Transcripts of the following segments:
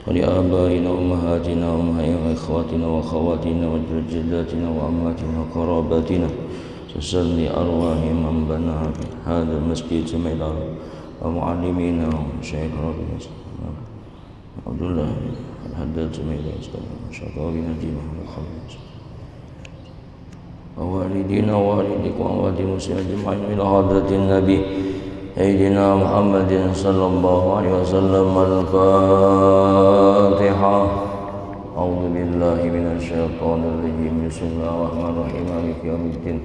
ولآبائنا وأمهاتنا وإخواتنا وأخواتنا وجداتنا وأماتنا وقراباتنا سسل لأرواح من بنى في هذا المسجد سمعنا ومعلمينا وشيخ ربنا عبد الله الحداد سمعنا شكاوي نجينا وخلص ووالدينا ووالدك وأموات المسلمين أجمعين إلى حضرة النبي سيدنا محمد صلى الله عليه وسلم. الفاتحة. أعوذ بالله من الشيطان الرجيم. بسم الله الرحمن الرحيم. مالك يوم الدين.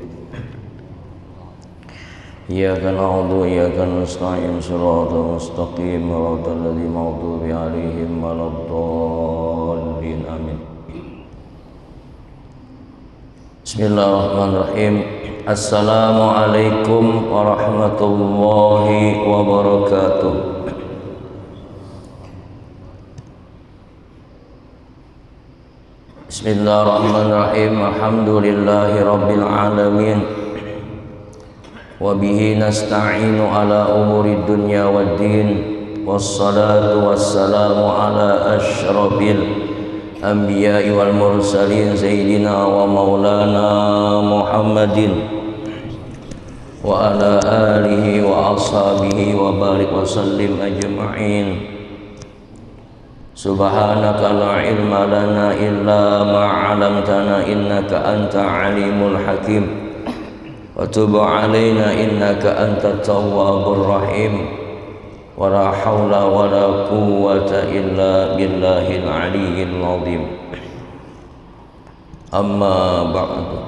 إياك نعبد وإياك نستعين صراط مستقيم صراط الذين المغضوب عليهم ولا الضالين آمين. Bismillahirrahmanirrahim. Assalamualaikum warahmatullahi wabarakatuh. Bismillahirrahmanirrahim. Alhamdulillahi rabbil alamin. Wabihi nasta'inu ala umuri dunya waddin. Wassalatu wassalamu ala ashrafil anbiya'i wal mursalin sayyidina wa maulana Muhammadin wa ala alihi wa ashabihi wa barik wa sallim ajma'in. Subhanaka la ilma lana illa ma 'allamtana innaka anta alimul hakim wa tub 'alaina innaka antat tawwabur rahim. Wa la hawla wa la quwwata illa billahil aliyyil azim. Amma ba'du.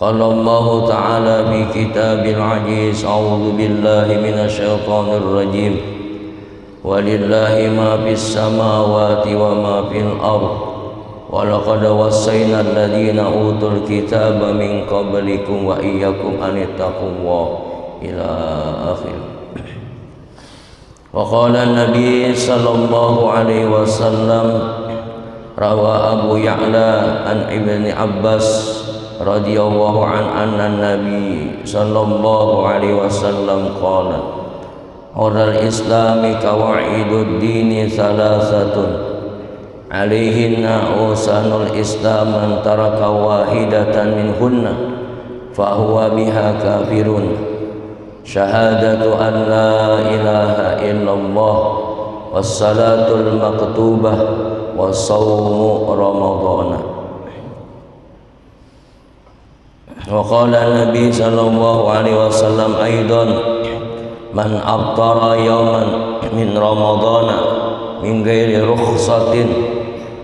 Qala Allah ta'ala fi kitabil aziz. A'udzu billahi minasy syaithanir rajim. Walillahi ma fis samawati wa ma fil ardh. Wa laqad wassayna alladziina utul kitaba min qablikum wa iyyakum an ittaqullaha ila akhir. Wa qala an-nabi sallallahu alaihi wasallam rawa Abu Ya'la an Ibni Abbas radhiyallahu anna an-nabi sallallahu alaihi wasallam qala Ural islami qawaidud dini salasatun alaihinna usanul islam man taraka wahidatan minhunna fahuwa biha kafirun. Syahadatu an la ilaha illallah wassalatul maktubah wassawmu ramadana. Wa qala Nabi sallallahu alaihi wasallam aidan man aftara yawman min ramadana min ghairi rukhsatin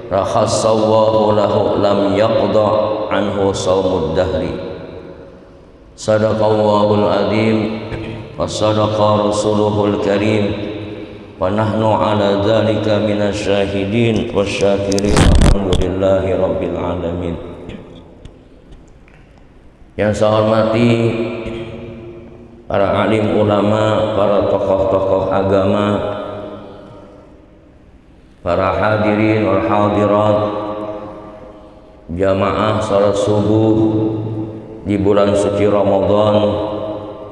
rakhassallahu lahu lam yaqda anhu sawmud dahri. Sadaqallahul azim wa sadaqa rasuluhul karim wa nahnu ala dzalika minasyahidin wasyakirin. Alhamdulillahi rabbil alamin. Yang saya hormati para alim ulama, para tokoh-tokoh agama, para hadirin wal hadirat, jamaah salat subuh di bulan suci Ramadan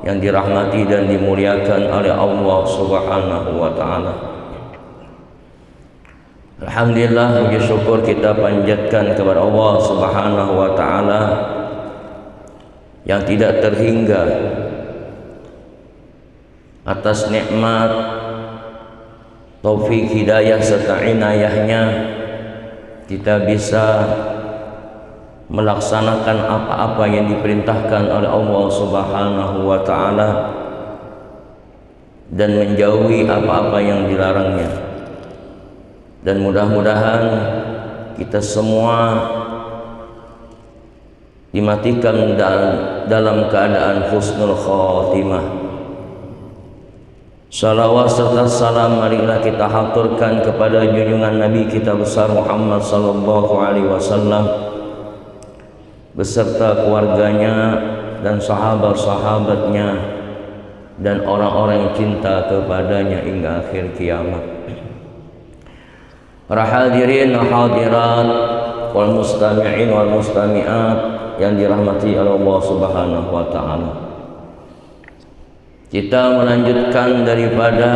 yang dirahmati dan dimuliakan oleh Allah Subhanahu wa taala. Alhamdulillah, puji syukur kita panjatkan kepada Allah Subhanahu wa taala yang tidak terhingga atas nikmat, taufik, hidayah serta inayahnya kita bisa melaksanakan apa-apa yang diperintahkan oleh Allah Subhanahu wa taala dan menjauhi apa-apa yang dilarangnya. Dan mudah-mudahan kita semua dimatikan dalam keadaan husnul khatimah. Salawat serta salam marilah kita haturkan kepada junjungan Nabi kita besar Muhammad sallallahu alaihi wasallam beserta keluarganya dan sahabat-sahabatnya dan orang-orang yang cinta kepadanya hingga akhir kiamat. Para hadirin dan hadirat wal mustami'in wal mustami'at yang dirahmati oleh Allah Subhanahu wa taala. Kita melanjutkan daripada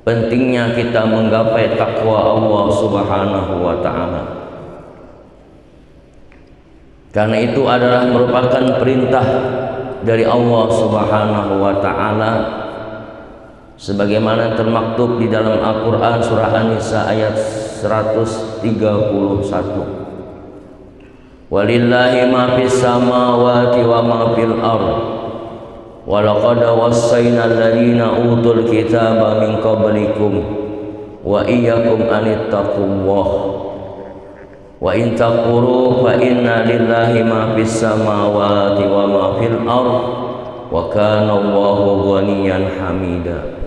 pentingnya kita menggapai takwa Allah Subhanahu wa ta'ala. Karena itu adalah merupakan perintah dari Allah Subhanahu wa ta'ala, sebagaimana termaktub di dalam Al-Quran surah An-Nisa ayat 131. Walillahi ma fis samawati wa ma fil ardh wa laqad wassayna alladziina utul kitaba min qablikum wa iyyakum an ittaqullah wa in takfuru fa inna lillahi ma fis samawati wa ma fil ardh wa kana Allahu ghaniyan hamida.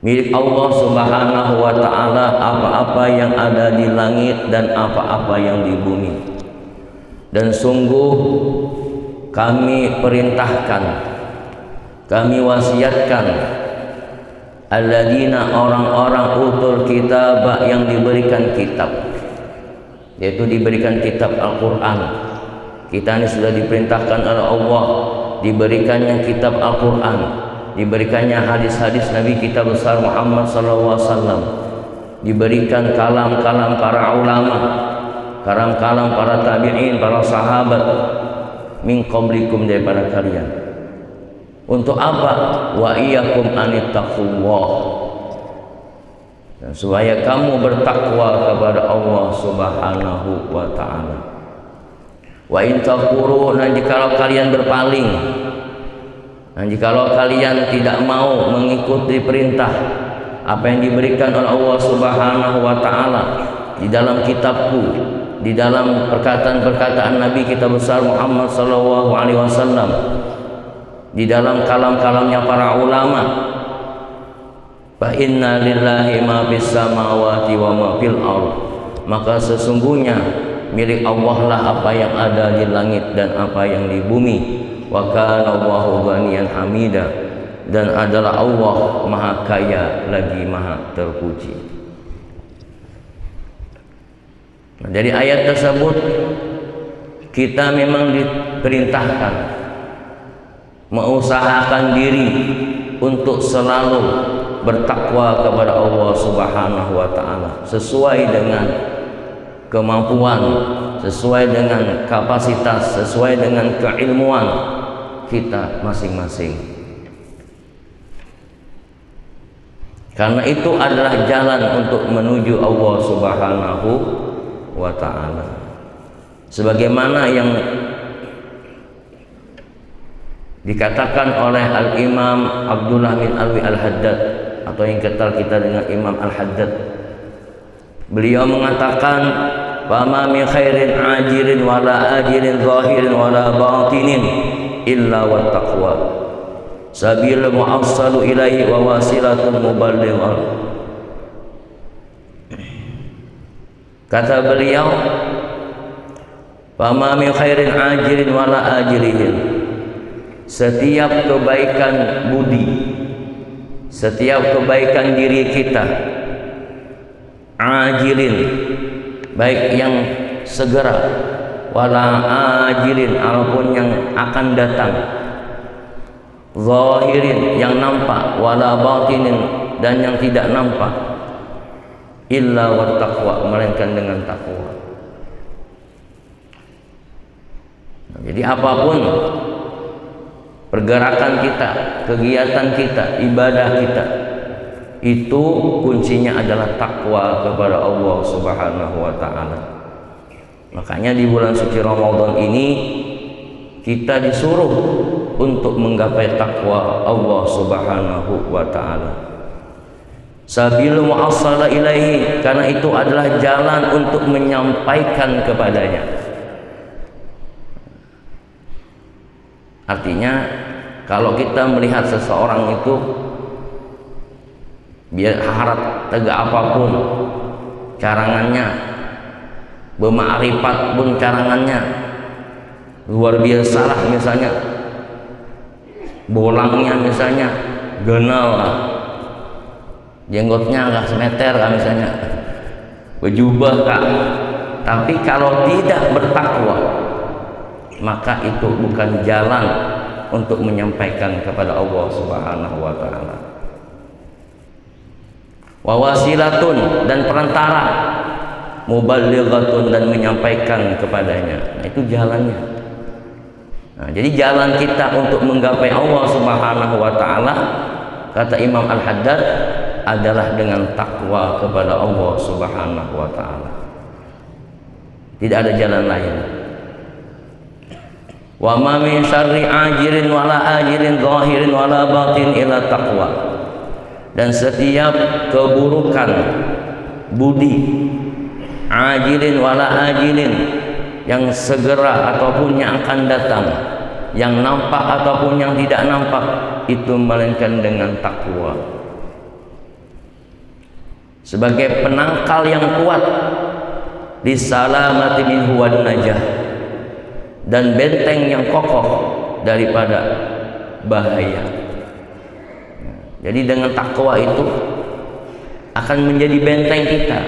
Milik Allah Subhanahu wa ta'ala apa-apa yang ada di langit dan apa-apa yang di bumi. Dan sungguh kami perintahkan, kami wasiatkan alladzina orang-orang utul kitab yang diberikan kitab, yaitu diberikan kitab Al-Quran. Kita ini sudah diperintahkan oleh Allah diberikannya kitab Al-Quran, diberikannya hadis-hadis Nabi kita besar Muhammad SAW, diberikan kalam-kalam para ulama, kalam-kalam para tabi'in, para sahabat min qablikum, daripada kalian. Untuk apa? Wa iyyakum anittaqullah, dan supaya kamu bertakwa kepada Allah Subhanahu wa ta'ala. Wa in takfuru, dan jikalau kalian berpaling, dan jikalau kalian tidak mau mengikuti perintah apa yang diberikan oleh Allah Subhanahu wa ta'ala di dalam kitabku, di dalam perkataan-perkataan Nabi kita besar Muhammad sallallahu alaihi wasallam, di dalam kalam-kalamnya para ulama, fa inna lillahi ma fis samawati wa ma fil ardh, maka sesungguhnya milik Allah lah apa yang ada di langit dan apa yang di bumi. Wa kana Allahu ghaniyan hamida, dan adalah Allah maha kaya lagi maha terpuji. Nah, dari ayat tersebut kita memang diperintahkan mengusahakan diri untuk selalu bertakwa kepada Allah Subhanahu wa ta'ala sesuai dengan kemampuan, sesuai dengan kapasitas, sesuai dengan keilmuan kita masing-masing. Karena itu adalah jalan untuk menuju Allah Subhanahu wa ta'ala, sebagaimana yang dikatakan oleh Al-Imam Abdullah bin Alwi Al-Haddad, atau yang kenal kita dengan Imam Al-Haddad. Beliau mengatakan, "Fama min khairin ajilin wala ajilin zahirin wala batinin illa wat taqwa sabil mu'assalu ilaihi wa wasilatul muballighah." Kata beliau, "Fama min khairin ajilin wala ajilin," setiap kebaikan budi, setiap kebaikan diri kita, ajilin, baik yang segera, wala ajilin, ataupun yang akan datang, zahirin, yang nampak, wala batinin, dan yang tidak nampak, illa wat taqwa, melainkan dengan takwa. Jadi apapun pergerakan kita, kegiatan kita, ibadah kita, itu kuncinya adalah takwa kepada Allah Subhanahu wa ta'ala. Makanya di bulan suci Ramadan ini kita disuruh untuk menggapai takwa Allah Subhanahu wa ta'ala. Sabil mu'assala ilaihi, karena itu adalah jalan untuk menyampaikan kepadanya. Artinya kalau kita melihat seseorang itu, biar harap tegak apapun carangannya, bermakrifat pun carangannya luar biasa lah, misalnya bolangnya, misalnya genal lah, jenggotnya nggak semeter lah, misalnya berjubah kak, tapi kalau tidak bertakwa, maka itu bukan jalan untuk menyampaikan kepada Allah Subhanahu wa taala. Wa wasilatun, dan perantara, muballighatun, dan menyampaikan kepadanya. Nah, itu jalannya. Nah, jadi jalan kita untuk menggapai Allah Subhanahu wa taala, kata Imam Al-Haddad, adalah dengan takwa kepada Allah Subhanahu wa taala. Tidak ada jalan lain. Wa ma min syarri ajilin wala ajilin zahirin wala batin illa taqwa. Dan setiap keburukan budi, ajilin wala ajilin, yang segera ataupun yang akan datang, yang nampak ataupun yang tidak nampak, itu melainkan dengan takwa. Sebagai penangkal yang kuat di salamati min huwa najah, dan benteng yang kokoh daripada bahaya. Jadi dengan takwa itu akan menjadi benteng kita,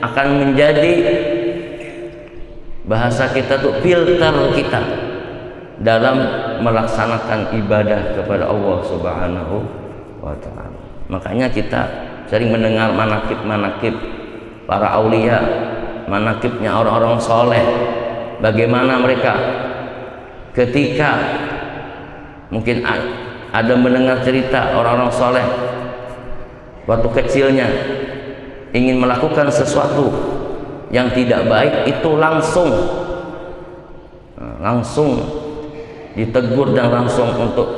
akan menjadi, bahasa kita tuh, filter kita dalam melaksanakan ibadah kepada Allah Subhanahu wa taala. Makanya kita sering mendengar manakib-manakib para aulia, manakibnya orang-orang soleh, bagaimana mereka ketika mungkin ada mendengar cerita orang-orang soleh waktu kecilnya ingin melakukan sesuatu yang tidak baik, itu langsung ditegur dan langsung untuk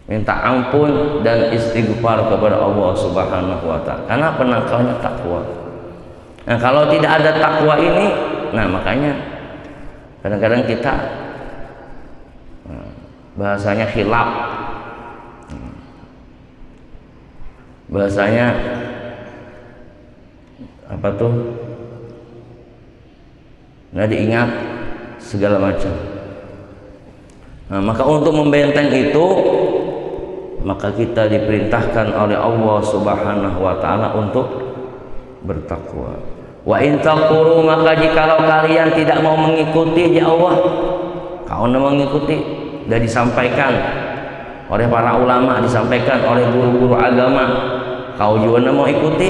minta ampun dan istighfar kepada Allah Subhanahu wa taala, karena penangkalnya takwa. Nah, kalau tidak ada takwa ini, nah makanya kadang-kadang kita bahasanya khilaf, bahasanya apa tuh, nggak diingat segala macam. Nah, maka untuk membenteng itu, maka kita diperintahkan oleh Allah Subhanahu wa taala untuk bertakwa. Wa in taquru, maka jikalau kalian tidak mau mengikuti, ya Allah, kau tidak mengikuti, sudah disampaikan oleh para ulama, disampaikan oleh guru-guru agama, kau juga tidak mau ikuti,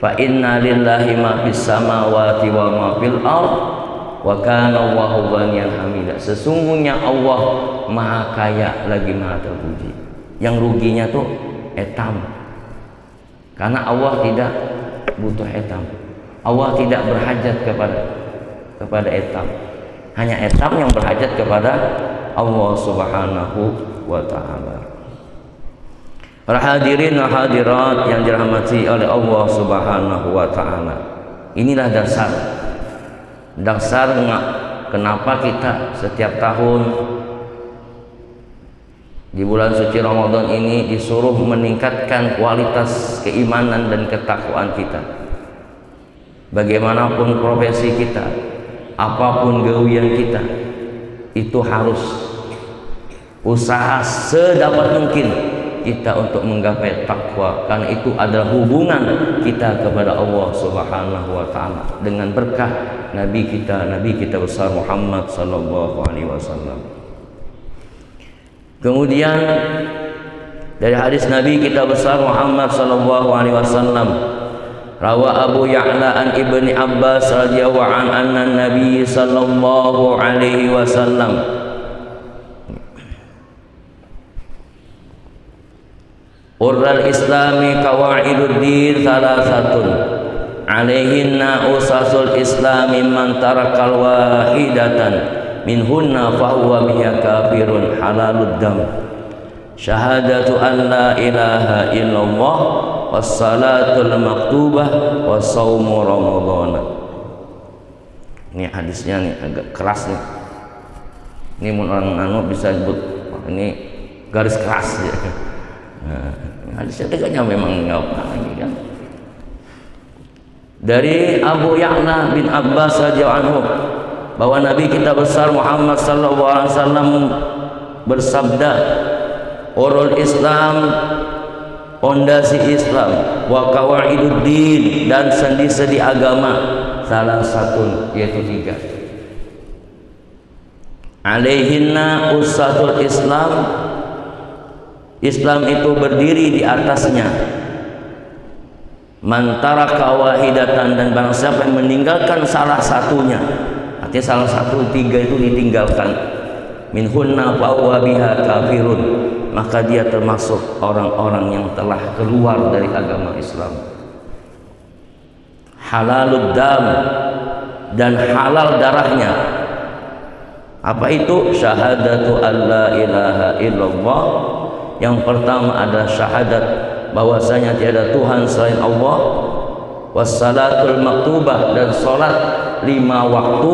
fa inna lillahi ma fis samawati wa ma fil ard wa kana Allahu ghaniyan hamida. Sesungguhnya Allah maha kaya lagi maha terpuji. Yang ruginya tuh etam, karena Allah tidak butuh etam, Allah tidak berhajat kepada etam, hanya etam yang berhajat kepada Allah Subhanahu wa taala. Para hadirin dan hadirat yang dirahmati oleh Allah Subhanahu wa taala, inilah dasar kenapa kita setiap tahun di bulan suci Ramadan ini disuruh meningkatkan kualitas keimanan dan ketakwaan kita. Bagaimanapun profesi kita, apapun gawian kita, itu harus usaha sedapat mungkin kita untuk menggapai takwa, karena itu adalah hubungan kita kepada Allah Subhanahu wa taala dengan berkah Nabi kita besar Muhammad sallallahu alaihi wasallam. Kemudian dari hadis Nabi kita besar Muhammad sallallahu alaihi wasallam, rawa Abu Ya'la an Ibni Abbas radhiyallahu an anna Nabi sallallahu alaihi wasallam urral islami qawaiduddin salasatun alaihinna usasul islami man tarakal wahidatan minhunna fahuwa biha kafirun halalud dam syahadatu an la ilaha illallah wassalatul maktubah wassaumu ramadhana. Ini hadisnya nih agak keras nih, ini orang bisa sebut ini garis keras ya. Nah, hadisnya tegaknya memang nggak lagi kan. Dari Abu Ya'la bin Abbas radhiyallahu anhu bahwa Nabi kita besar Muhammad sallallahu alaihi wasallam bersabda, urul Islam, pondasi Islam, wa qawaiduddin, dan sendi-sendi agama, salah satu yaitu tiga. alaihinna usatul Islam, Islam itu berdiri di atasnya. Man taraka wahidatan, dan barang siapa yang meninggalkan salah satunya, artinya salah satu tiga itu ditinggalkan, minhunna fa huwa biha kafirun, maka dia termasuk orang-orang yang telah keluar dari agama Islam. Halalud dam, dan halal darahnya. Apa itu? Syahadatu alla ilaha illallah. Yang pertama adalah syahadat bahwasanya tiada Tuhan selain Allah, wassalatul maktubah, dan salat 5 waktu,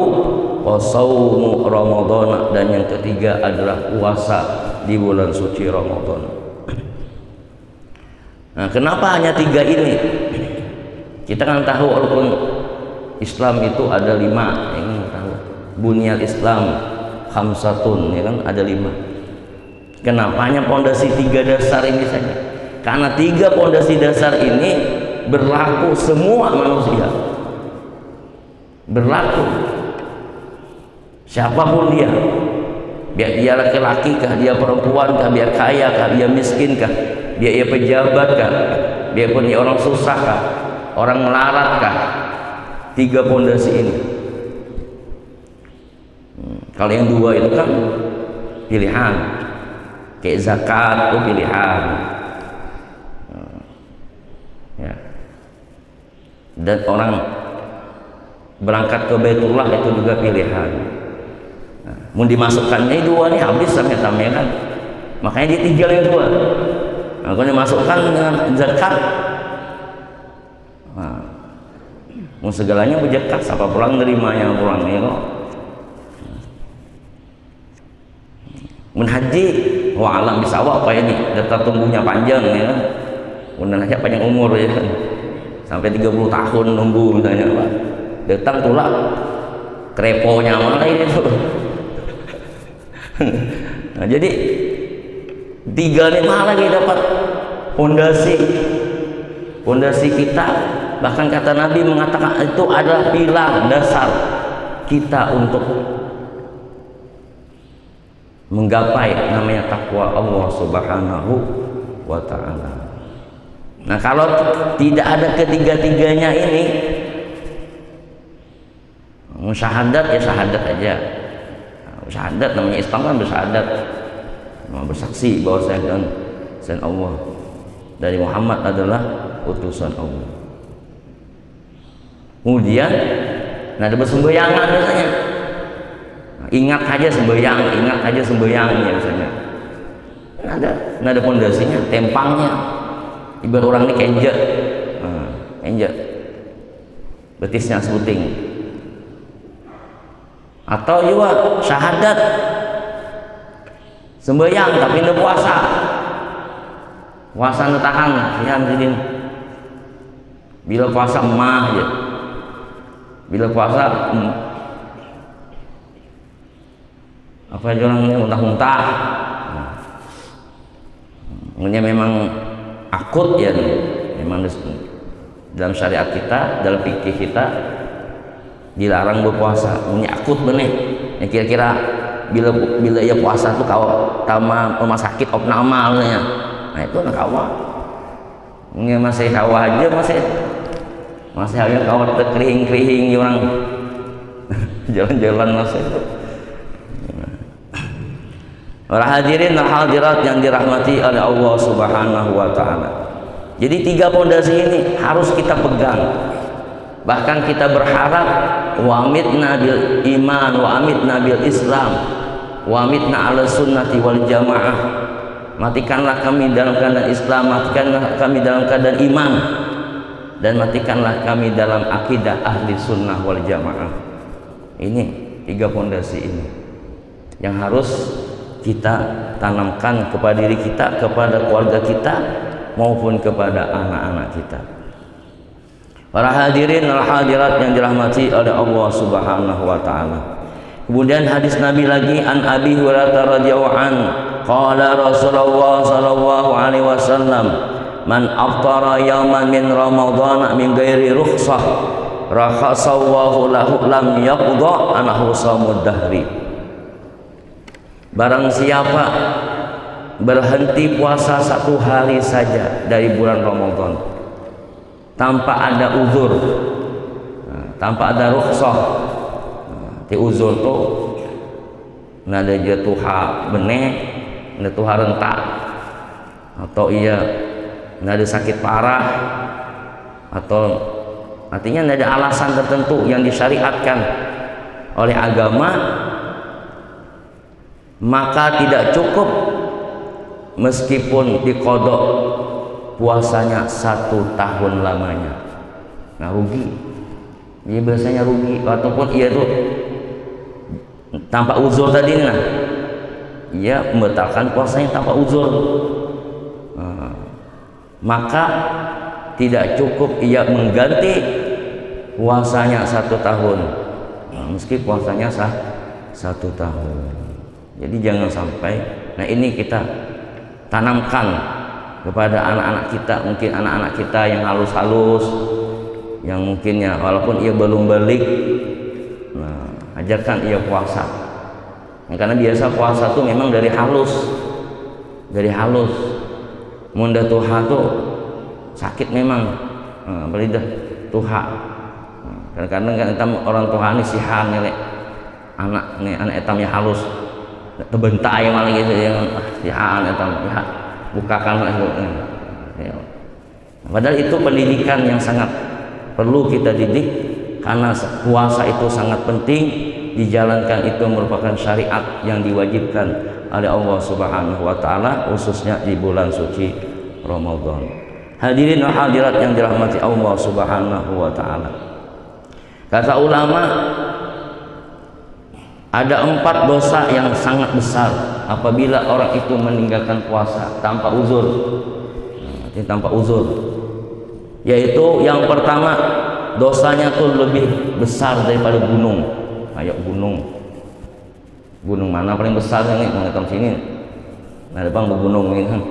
wasaumu Ramadan, dan yang ketiga adalah puasa di bulan suci Ramadan. Nah, kenapa hanya 3 ini? Kita kan tahu walaupun Islam itu ada 5, yang tahu bunyal Islam khamsatun, ya kan, ada 5. Kenapa hanya pondasi 3 dasar ini saja? Karena 3 pondasi dasar ini berlaku semua manusia, berlaku siapapun dia, biar dia laki-laki kah, dia perempuan kah, biar kaya kah, dia miskin kah, dia pejabat kah, dia pun orang susah kah, orang melarat kah, 3 pondasi ini. Kalau yang 2 itu kan pilihan, kayak zakat itu pilihan, ya. Dan orang berangkat ke Baitullah itu juga pilihan. Nah, mau dimasukkannya 2 ini habis sampai tamelan, makanya ditinggal yang 2. Nah, kalau dimasukkan dengan zakat, nah, mau segalanya berzakat, siapa pulang nerima yang pulang ini kok. Menhaji, wah alam bisa apa ini, data tumbuhnya panjang ya kan, kemudian aja panjang umur ya kan, sampai 30 tahun nunggu misalnya Pak, datang tulak kreponya malah ini tuh. Nah, jadi 3 nih malah kita dapat pondasi kita, bahkan kata Nabi mengatakan itu adalah pilar dasar kita untuk menggapai namanya takwa Allah Subhanahu wa ta'ala. Nah, kalau tidak ada ketiga-tiganya ini, syahadat ya syahadat aja. Syahadat namanya Islam kan bersyahadat, bersaksi bahwa saya Allah, dari Muhammad adalah utusan Allah. Kemudian ada bersembayangan biasanya. Ingat aja sembahyang ya misalnya. Ada pondasinya, tempangnya. Ibarat orang ini kenjet, kenjet, betisnya sebuting. Atau juga syahadat, sembahyang tapi tidak puasa, puasa tahan, sihan. Bila puasa emah aja, bila puasa apa orangnya muntah-muntah, memang akut ya, memang dalam syariat kita, dalam fikih kita dilarang berpuasa, ini akut bener. Ya kira-kira bila ya puasa tuh kalau tama rumah sakit opnamalnya, nah itu nak kawa, ini masih kawa aja masih hanya kawa terkerihing orang jalan-jalan masih. Para hadirin dan hadirat yang dirahmati oleh Allah Subhanahu wa ta'ala. Jadi 3 pondasi ini harus kita pegang. Bahkan kita berharap wa amitna bil iman wa amitna bil Islam wa amitna ala sunnati wal jamaah. Matikanlah kami dalam keadaan Islam, matikanlah kami dalam keadaan iman, dan matikanlah kami dalam akidah ahli sunnah wal jamaah. Ini 3 pondasi ini yang harus kita tanamkan kepada diri kita, kepada keluarga kita, maupun kepada anak-anak kita. Para hadirin dan hadirat yang dirahmati oleh Allah Subhanahu wa ta'ala. Kemudian hadis Nabi lagi, an Abi Hurairah radhiyallahu an, qala Rasulullah sallallahu alaihi wasallam, man aftara yawman min ramadhan min ghairi rukhsah rakhasallahu lahu lam yaqda anhu samud dahri. Barang siapa berhenti puasa 1 hari saja dari bulan Ramadan tanpa ada uzur, tanpa ada rukhsah, di uzur tuh nada jatuha benih, nada tuha rentak, atau iya nada sakit parah, atau artinya nada alasan tertentu yang disyariatkan oleh agama, maka tidak cukup meskipun dikodok puasanya 1 tahun lamanya. Nah, rugi. Dia biasanya rugi, ataupun ia tuh tanpa uzur tadi, nah ia membatalkan puasanya tanpa uzur. Maka tidak cukup ia mengganti puasanya 1 tahun, meski puasanya 1 tahun. Jadi jangan sampai, nah ini kita tanamkan kepada anak-anak kita, mungkin anak-anak kita yang halus-halus, yang mungkin ya walaupun ia belum balik, nah ajarkan ia puasa. Nah, karena biasa puasa tuh memang dari halus, munda tuha tuh sakit memang, belidah tuha. Kadang-kadang kan etam orang tuha ini sihan nih anak etamnya halus, terbentak ya malah gitu yang sihan etam ya bukakan lah itu. Padahal itu pendidikan yang sangat perlu kita didik, karena puasa itu sangat penting dijalankan. Itu merupakan syariat yang diwajibkan oleh Allah Subhanahu wa taala, khususnya di bulan suci Ramadan. Hadirin wa hadirat yang dirahmati Allah Subhanahu wa taala. Kata ulama, ada 4 dosa yang sangat besar apabila orang itu meninggalkan puasa tanpa uzur. Tanpa uzur, yaitu yang pertama, dosanya tuh lebih besar daripada gunung. Kayak gunung mana paling besar nih? Mengetam sini, nah depan gunung ini kan.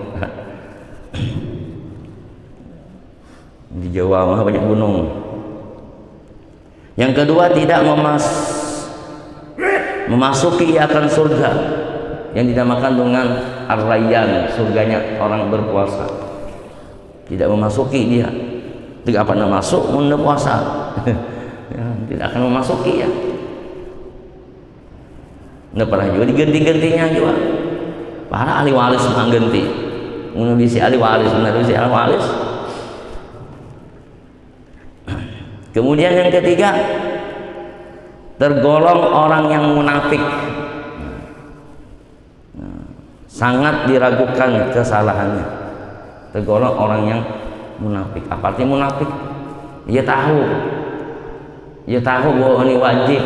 Di Jawa mah banyak gunung. Yang kedua, tidak memasuki akan surga yang dinamakan dengan Ar-Rayyan, surganya orang berpuasa. Tidak memasuki dia, tidak pernah masuk munda puasa. Tidak akan memasuki ya. Tidak pernah juga diganti-gantinya juga. Para ahli waris mengganti, menurut ahli waris. Kemudian yang ketiga, tergolong orang yang munafik. Sangat diragukan kesalahannya. Tergolong orang yang munafik. Apa arti munafik? Dia tahu bahwa ini wajib,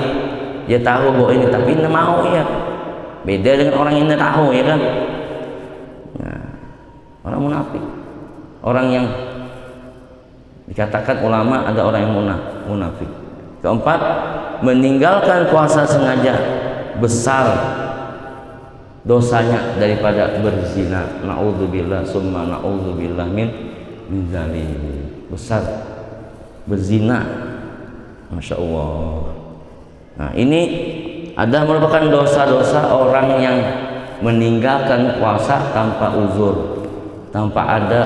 dia tahu bahwa ini, tapi tidak mau ya. Beda dengan orang yang tidak tahu, ya kan? Nah, orang munafik, orang yang dikatakan ulama ada orang yang munafik. Keempat, meninggalkan puasa sengaja besar dosanya daripada berzina. Naudzubillah summa naudzubillah min zalim. Besar berzina, masya Allah. Nah, ini adalah merupakan dosa-dosa orang yang meninggalkan puasa tanpa uzur, tanpa ada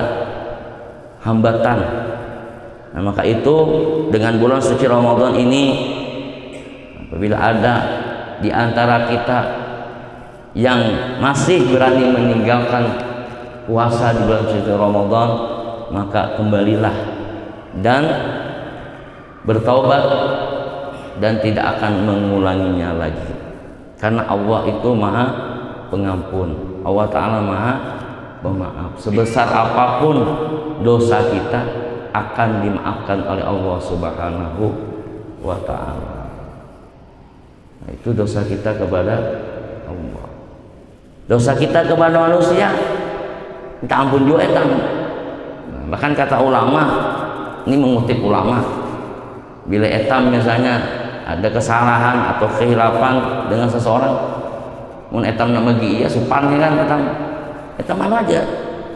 hambatan. Nah, maka itu dengan bulan suci Ramadan ini, apabila ada di antara kita yang masih berani meninggalkan puasa di bulan suci Ramadan, maka kembalilah dan bertaubat dan tidak akan mengulanginya lagi, karena Allah itu Maha Pengampun. Allah Ta'ala Maha Pemaaf. Sebesar apapun dosa kita akan dimaafkan oleh Allah Subhanahu wa Ta'ala. Nah, itu dosa kita kepada Allah. Dosa kita kepada manusia minta ampun juga nah, bahkan kata ulama, ini mengutip ulama, bila etam misalnya ada kesalahan atau kehilapan dengan seseorang, mun etam nak bagi iya supan kan etam mana aja.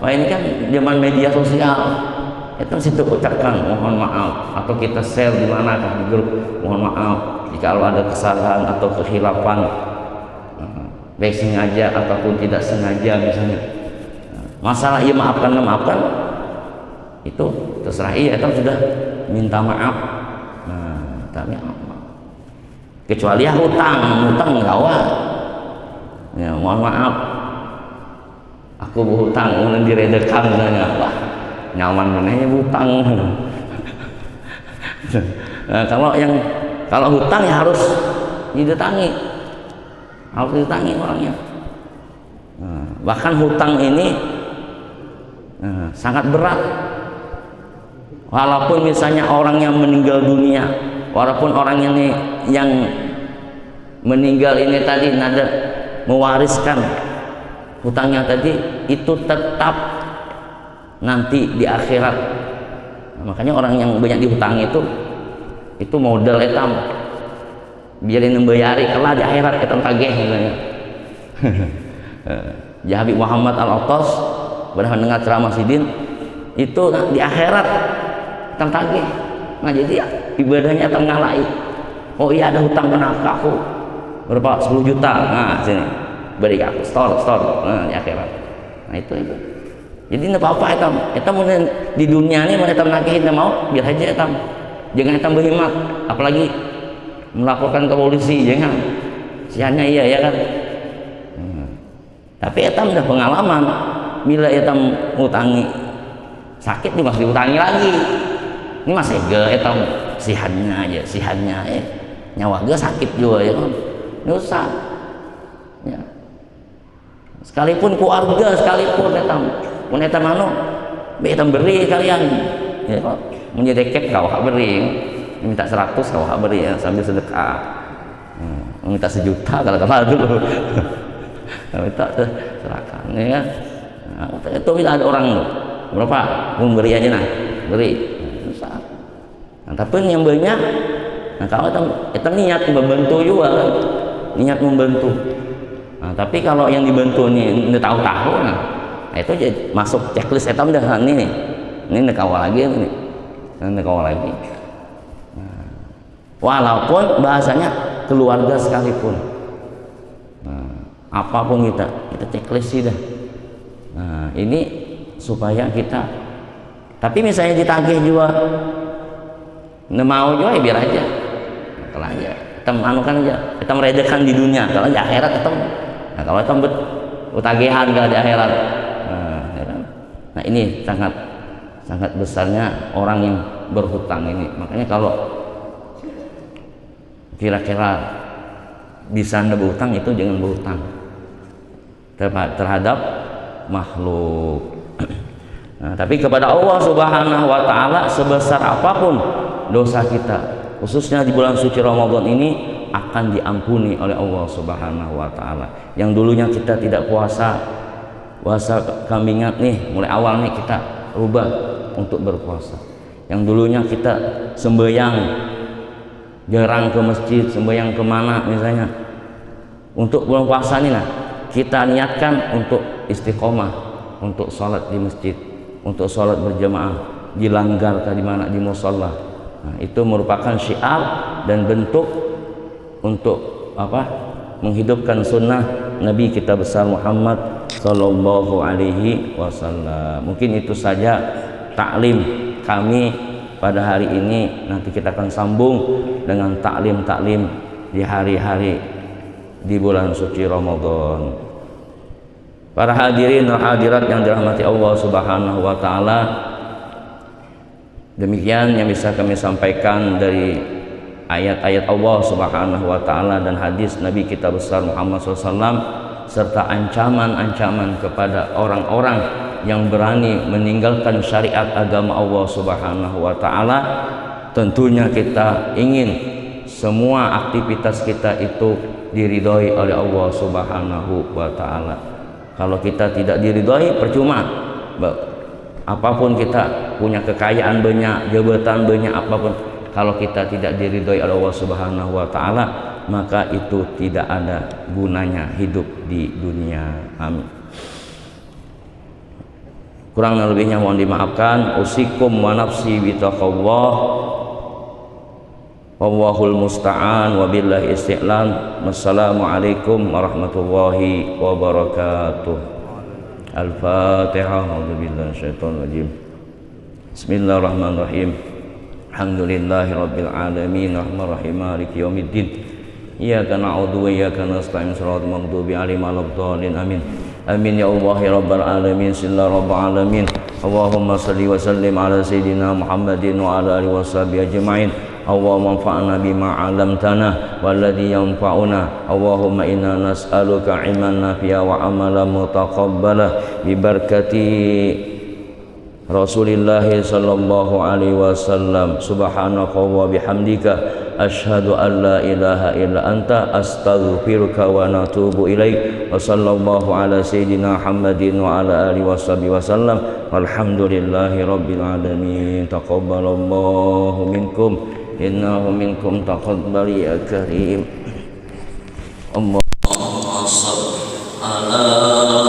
Wah, ini kan zaman media sosial, etam situ ucapkan mohon maaf, atau kita share di mana kan di grup, mohon maaf jika ada kesalahan atau kehilapan. baik sengaja ataupun tidak sengaja misalnya. Masalah ia maafkan itu terserah ia, itu sudah minta maaf. Nah, tapi kecuali ya hutang gawat. Ya, mohon maaf, aku berhutang, kemudian diredekan misalnya, wah nyaman menanya hutang. Nah, kalau hutang ya harus didatangi orangnya. Nah, bahkan hutang ini sangat berat. Walaupun misalnya orang yang meninggal dunia, walaupun orang yang meninggal ini tadi nada mewariskan hutangnya tadi, itu tetap nanti di akhirat. Nah, makanya orang yang banyak dihutangi itu modal etam biarin membayari kalau di akhirat etam tagih misalnya. Ya Habib Muhammad Al-Attas pernah mendengar ceramah Sidin itu di akhirat etam tagih. Nah jadi ya, ibadahnya etam ngalai. Oh iya ada hutang ke aku berapa 10 juta, nah sini beri ke aku store nah, di akhirat. Nah itu jadi tidak apa-apa etam di dunia ini mau etam nakihin mau biar aja jangan etam berhemat, apalagi melaporkan ke polisi, jangan siannya iya ya kan. Tapi etam udah pengalaman bila etam utangi sakit nih masih diutangi lagi, ini masih etam sihannya nyawa sakit juga ya kan, dosa ya. Sekalipun keluarga sekalipun etam beri kalian ya, menjadi deket kau beri minta 100 kau beri ya, sambil sedekah. Minta 1 juta kalau dulu minta serahkan ya. Nah, itu bila ada orang berapa memberi aja beri. Nah, tapi yang banyak, nah kalau itu niat membantu juga kan, niat membantu. Nah, tapi kalau yang dibantu ini tahu-tahu, nah itu jadi masuk checklist etam dah ini kawal lagi ini kawal lagi. Nah, walaupun bahasanya keluarga sekalipun, nah, apapun kita checklist sih dah. Nah ini supaya kita, tapi misalnya ditagih juga nggak mau juga ya biar aja, kalau aja kita anukan aja, kita meredakan di dunia, kalau di akhirat kita, nah kalau kita utagihan kalau di akhirat, nah ini sangat besarnya orang yang berhutang ini. Makanya kalau kira-kira bisa anda berhutang, itu jangan berhutang terhadap makhluk. Nah, tapi kepada Allah Subhanahu wa Ta'ala, sebesar apapun dosa kita, khususnya di bulan suci Ramadan ini, akan diampuni oleh Allah Subhanahu wa Ta'ala. Yang dulunya kita tidak puasa kami ingat nih, mulai awal nih kita rubah untuk berpuasa. Yang dulunya kita sembahyang jarang ke masjid, sembahyang kemana misalnya, untuk bulan puasa ini kita niatkan untuk istiqomah, untuk sholat di masjid, untuk sholat berjamaah, dilanggar di mana, di musholla. Nah, itu merupakan syiar dan bentuk untuk menghidupkan sunnah Nabi kita besar Muhammad Sallallahu Alaihi Wasallam. Mungkin itu saja taklim kami pada hari ini. Nanti kita akan sambung dengan taklim di hari-hari di bulan suci Ramadan. Para hadirin dan hadirat yang dirahmati Allah Subhanahu wa Ta'ala, demikian yang bisa kami sampaikan dari ayat-ayat Allah Subhanahu wa Ta'ala dan hadis Nabi kita besar Muhammad SAW, serta ancaman-ancaman kepada orang-orang yang berani meninggalkan syariat agama Allah Subhanahu wa Ta'ala. Tentunya kita ingin semua aktivitas kita itu diridhoi oleh Allah Subhanahu wa Ta'ala. Kalau kita tidak diridhoi, percuma. Apapun kita punya kekayaan banyak, jabatan banyak, apapun, kalau kita tidak diridhoi oleh Allah Subhanahu wa Ta'ala, maka itu tidak ada gunanya hidup di dunia. Amin. Kurang lebihnya mohon dimaafkan. Usikum wa nafsi bitaqwallah. wallahul musta'an wa billahi isti'lan. Wassalamualaikum warahmatullahi wabarakatuh. Al-Fatihah. A'udzubillahi minasyaitonir rajim. Bismillahirrahmanirrahim. Alhamdulillahi rabbil alamin, arrahmanirrahim, maliki yaumiddin. Iyyaka na'budu wa iyyaka nasta'in, shiratal maghdubi 'alaihim waladdallin. Amin. Amin ya Allah ya rabbal alamin. Bismillahir rabbil alamin. Allahumma shalli wa sallim ala sayyidina Muhammadin wa ala alihi washabihi ajma'in. Allahumma anfa'na bima 'allamtana walladzi yanfa'una. Allahumma inna nas'aluka 'ilman nafi'a wa 'amalan mutaqabbala bi barakati Rasulillah sallallahu alaihi wasallam. Subhanaka wa bihamdika asyhadu an la ilaha illa anta astaghfiruka wa natubu ilaik. Wa sallallahu ala sayyidina Muhammadin wa ala alihi washabihi wasallam. Walhamdulillahi rabbil alamin. Taqabbalallahu minkum innahu minkum taqabbal ya karim. Allahumma shalli ala